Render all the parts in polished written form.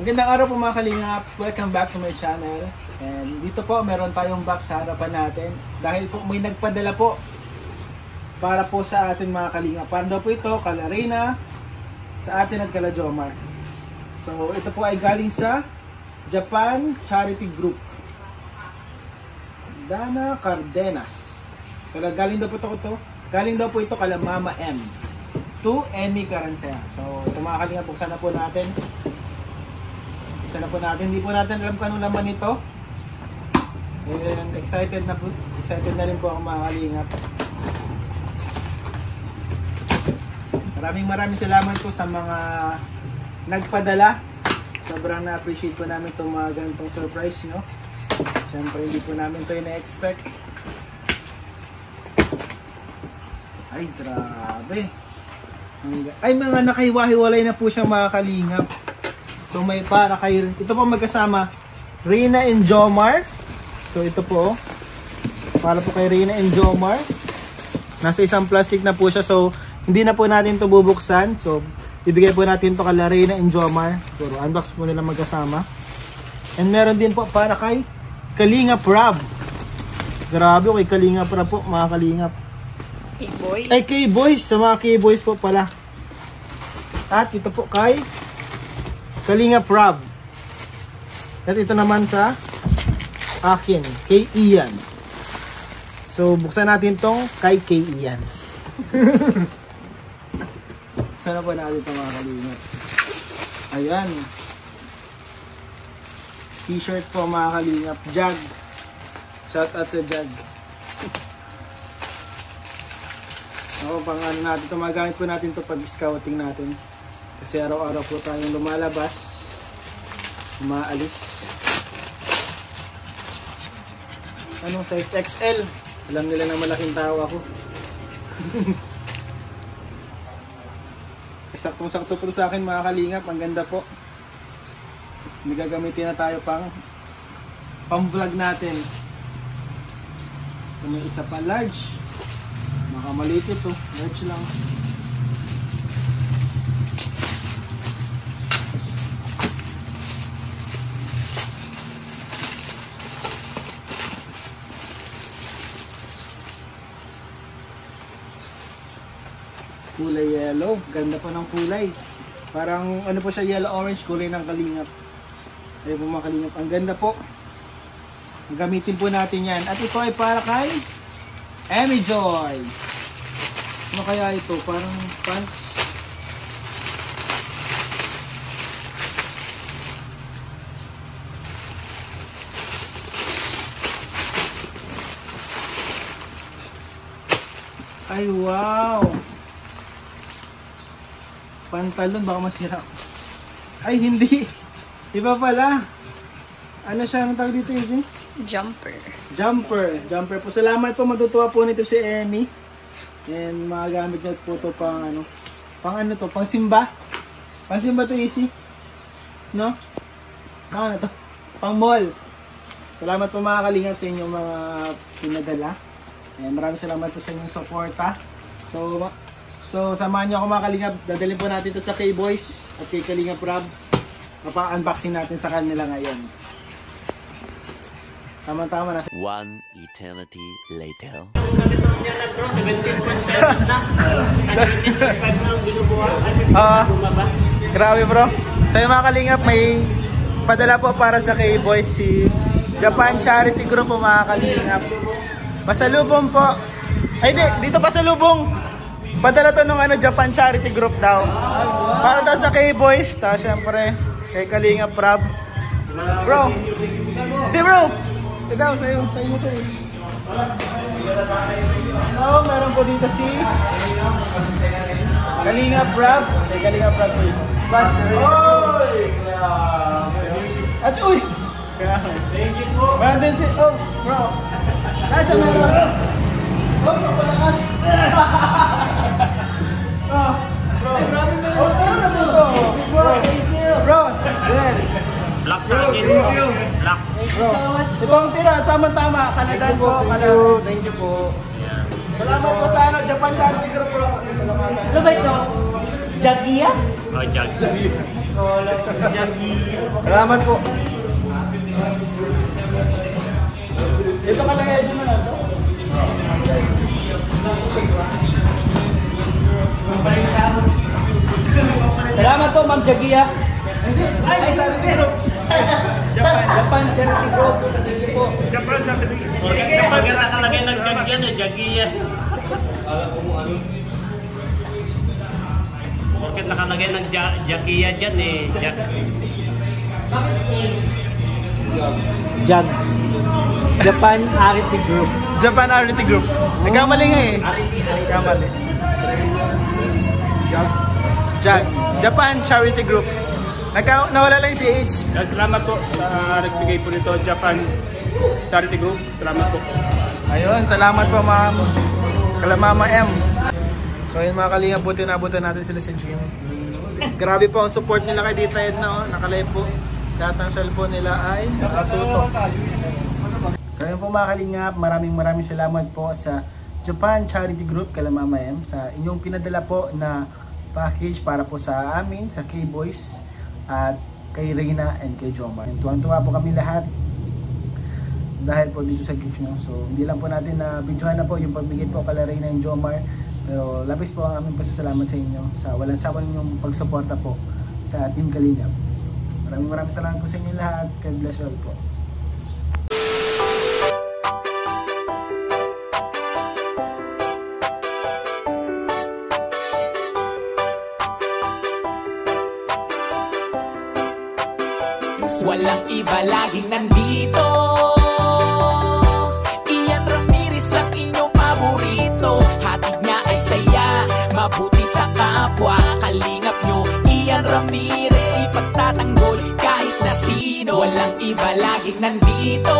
Magandang araw po mga kalingap. Welcome back to my channel. And dito po meron tayong box sa harapan natin. Dahil po may nagpadala po para po sa atin mga kalingap. Para daw po ito kala Reyna, sa atin at kala Jomar. So ito po ay galing sa Japan Charity Group, Dana Cardenas. So galing daw po ito. Galing daw po ito kala Mama M to Emmy Carancea. So ito mga kalingap, buksan na po natin. Hindi po natin alam kung anong laman nito. And excited na rin po ako mga kalingap. Maraming salamat po sa mga nagpadala. Sobrang na-appreciate po namin itong mga ganitong surprise, no? Siyempre hindi po namin ito ina-expect. Ay, grabe. Ay, mga nakahiwa-hiwalay na po siya mga kalingap. So may para kay, ito po magkasama Reyna and Jomar. So ito po para po kay Reyna and Jomar. Nasa isang plastic na po siya, so hindi na po natin ito bubuksan. So ibigay po natin ito kay Reyna and Jomar. So unbox po nila magkasama. And meron din po para kay Kalingap Rob. Grabe, kay Kalingap Rob po mga kalingap. K-Boys. Ay, K-Boys, sa mga K-Boys po pala. At ito po kay Kalingap Rob. At ito naman sa akin, kay Ian. So buksan natin tong kay Ian. Sana po natin ito mga kalingap. Ayan, t-shirt po mga kalingap. Jag. Shout out sa Jag. Ako, pang ano natin ito, magamit po natin ito pag scouting natin. Kasi araw-araw po tayong lumalabas, umaalis. Anong size? XL. Alam nila na malaking tao ako. Saktong-sakto po sa akin mga kalingap. Ang ganda po. May gagamitin na tayo pang vlog natin. So, may isa pa large. Makamaliit ito. Large lang. Kulay yellow. Ganda pa ng kulay. Parang ano po siya, yellow orange, kulay ng kalingap. Ayun po mga kalingap. Ang ganda po. Gamitin po natin yan. At ito ay para kay Emmy Joy. Ano kaya ito? Parang pants. Ay wow! Pantalon, baka masira ako. Ay, hindi. Iba pala. Ano siya? Anong tawag dito, Izzy? Jumper. Jumper po. Salamat po. Matutuwa po nito si Emmy. And magagamit niya po ito pang ano. Pang ano to? Pang simba. Pang simba to, Izzy. No? Ano to? Pang mall. Salamat po mga kalingap sa inyong mga pinadala. And maraming salamat po sa inyong suporta. So samahan niyo ako mga kalingap. Dadalhin po natin ito sa K-Boys at kay Kalingap Rob. Mapa-unboxing natin sa kanila ngayon. Tama-tama na. One eternity later. Grabe bro. So yung mga kalingap, may padala po para sa K-Boys si Japan Charity Group po mga kalingap. Pasalubong po. Ay di, dito pasalubong. Padala to nung ano, Japan Charity Group daw. Para daw sa K-Boys. Tapos syempre, kay Kalingap Rob. Bro! Hindi bro! Ito daw, sa'yo to eh. So, meron po dito si Kalingap Rob. Kay Kalingap Rob po ito. Oy! At uy! Thank you po. Meron din si, oh bro. Nasa meron. Oh, kapalakas. Oh, bro. Oh, ano na dito? Bro, then. Black sa akin. Black. Bro, itong tira, tama-tama. Kanadan po. Thank you po. Salamat po sa Japan Charity Group. Ano ba ito? Jagia? Oh, Jagia. Salamat po. Ito ka lang edyo na to. Salamat po, Ma'am Jagia. Ay, Charity Group. Japan Charity Group. Thank you po. Bakit nakalagay ng jagyan eh, jagiya. Bakit nakalagay ng jagiya dyan eh, Jag. Japan Charity Group. Japan Charity Group. Nagkamali nga eh. Nagkamali. Japan Charity Group. Nawala lang si H. Salamat po sa nagbigay po nito, Japan Charity Group. Salamat po. Ayun, salamat po ma'am. Kala Mama M. So ayun mga kalingap, buti nabutan natin sila si Jim. Grabe po ang support nila kay Tita Edna. Nakalive po. Lahat ng cellphone nila ay nakatutok. So ayun po mga kalingap, maraming salamat po sa Japan Charity Group kala Mama M sa inyong pinadala po na package para po sa amin, sa K-Boys at kay Reyna and kay Jomar. Tuwang-tuwa po kami lahat dahil po dito sa gift nyo. So hindi lang po natin na videohan na po yung pagbigay po kala Reyna and Jomar, pero labis po ang aming pasasalamat sa inyo sa walang sawang yung pagsuporta po sa Team Kalingap. Maraming salamat po sa inyo lahat. God bless all po. Walang iba, laging nandito. Ian Ramirez ang inyong paborito. Hatid niya ay saya, mabuti sa kapwa. Kalingap nyo, Ian Ramirez, ipagtatanggol kahit na sino. Walang iba, laging nandito.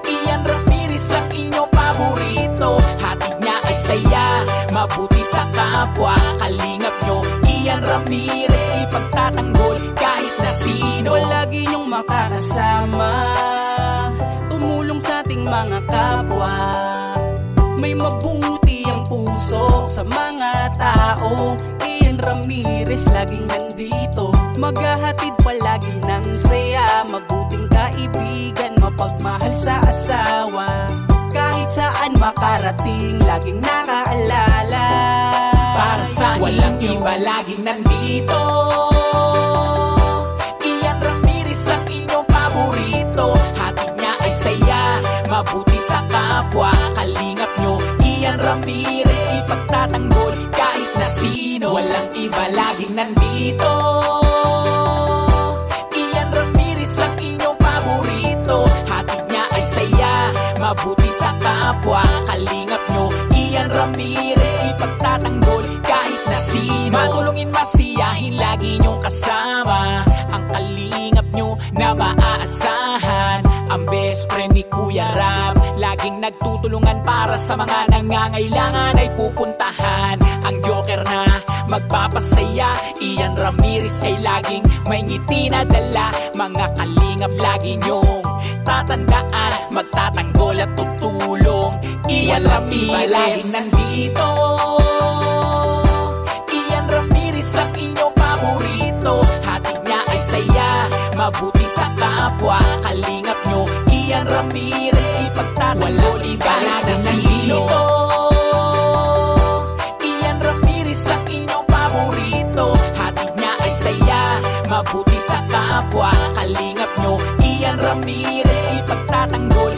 Ian Ramirez ang inyong paborito. Hatid niya ay saya, mabuti sa kapwa. Kalingap nyo, Ian Ramirez, ipagtatanggol kahit na sino. Lagi niyong makakasama, tumulong sa ating mga kapwa. May mabuti ang puso sa mga tao. Ian Ramirez laging nandito, maghahatid palagi ng saya. Mabuting kaibigan, mapagmahal sa asawa. Kahit saan makarating, laging nakaalala. Para sa walang iba, laging nandito. Ian Ramirez ang inyong paborito. Hatid niya ay saya, mabuti sa kapwa. Kalingap nyo, Ian Ramirez, ipagtatanggol kahit na sino. Walang iba, laging nandito. Ian Ramirez ang inyong paborito. Hatid niya ay saya, mabuti sa kapwa. Kalingap nyo, Ian Ramirez, ipagtatanggol kahit na sino. Matulungin, masiyahin, lagi nyong kasama. Ang kalingap nyo na maaasahan. Ang best friend ni Kuya Rab, laging nagtutulungan para sa mga nangangailangan ay pupuntahan. Ang joker na magpapasaya, Ian Ramirez ay laging may ngiti na dala. Mga kalingap, lagi nyong tatandaan, magtatanggol at tutulong. Ian Ramirez laging nandito. Ian Ramirez ang inyong paborito. Hatid niya ay saya, mabuti sa kapwa. Kalingap nyo, Ian Ramirez, ipagtatanggol kahit na sino. Ian Ramirez ang inyong paborito. Hatid niya ay saya, mabuti sa kapwa. Kalingap nyo, Ian Ramirez, ipagtatanggol